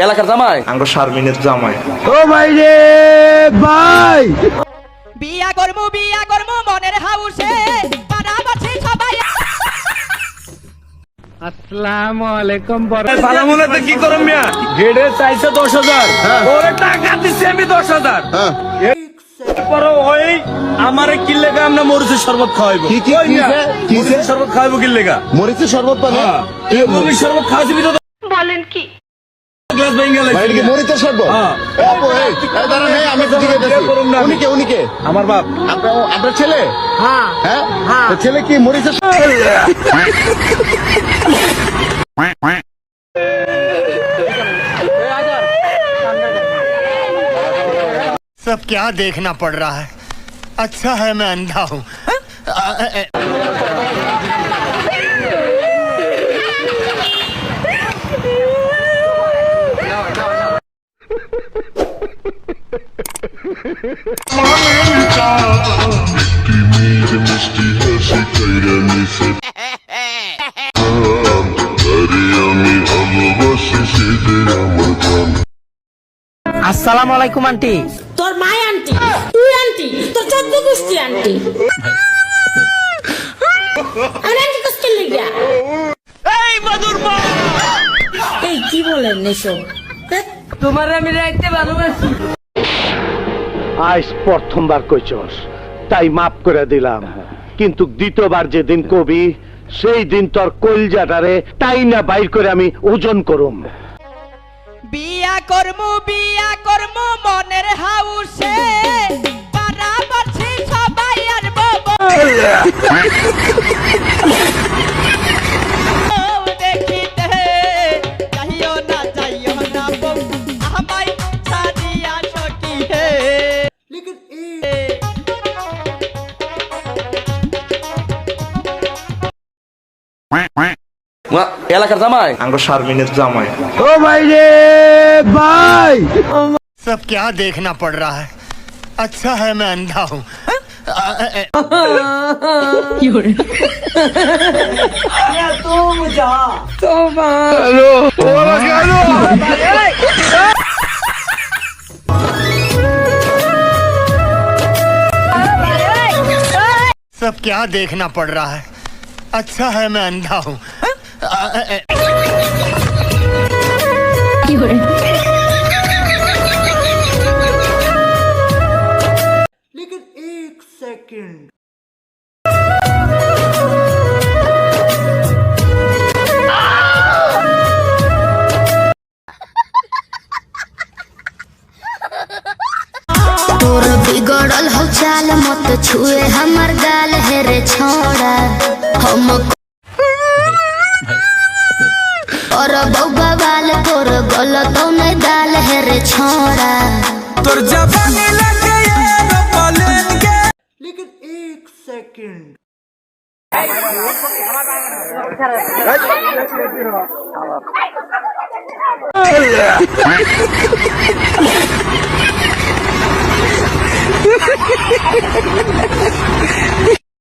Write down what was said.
এলাকার জামাই আঙ্গ শারমিনের জামাই। ও ভাই রে ভাই, বিয়া করমু মনের হাউসে পাড়াবাসী সবাই। আসসালামু আলাইকুম। পালামুনাতে কি করম মিয়া? গেড়ে চাইছে 10,000, ওরে টাকা দিছি আমি 10,000। এরপরও ওই আমারে কিল্লেগা আমরা মরিচের শরবত খাওয়াইবো। কি ওই মিয়া, কিসে? মরিচের শরবত খাওয়াইবো কিল্লেগা? মরিচের শরবত পানে এই মরিচের শরবত খাওয়াইবি তো? বলেন কি? গ্লাস ভেঙে ভাই লাইছি। কি মরিচের শরবত? হ্যাঁ। ও ভাই, এই দাঁড়ান, এই আমি দিকে দেখি। উনিকে উনিকে আমার বাপ। আপনার ছেলে? হ্যাঁ হ্যাঁ, তো ছেলে কি মরিচের सब क्या देखना पड़ रहा है। अच्छा है मैं अंधा हूँ। আসসালামু আলাইকুম আন্টি। তোর মা আন্টি, তুই আন্টি, তোর 14 গোষ্ঠী আন্টি। আমি আন্টি কষ্ট লিগা। এই মধুর মা, এই কি বলেন এসব? তোমার আমি রাখতে ভালোবাসি। আজ প্রথমবার কইছস, তাই মাফ করে দিলাম, কিন্তু দ্বিতীয়বার যেদিন কবি সেই দিন তোর কলজাটারে তাই না বাইর করে আমি ওজন করুম। বিয়া করমু মনের হাউসে পাড়াবাসী সবাই আর দেখিতে যাইও না বউ, আমায় ছাড়িয়া সখী হে। এলাকার জামাই আঙ্গ শারমিনের জামাই। ও ভাই রে ভাই, सब क्या देखना पड़ रहा है। अच्छा है मैं अंधा हूँ। सब क्या देखना पड़ रहा है। अच्छा है मैं अंधा हूँ। तोर बिगड़ल हो चाल मत छुए हमर गाल है रे छोड़ा हम और बौबा वाल तोर गलत में दाल है रे छोड़ा তোর জাপানি লাগে এরোপ্লেন গে।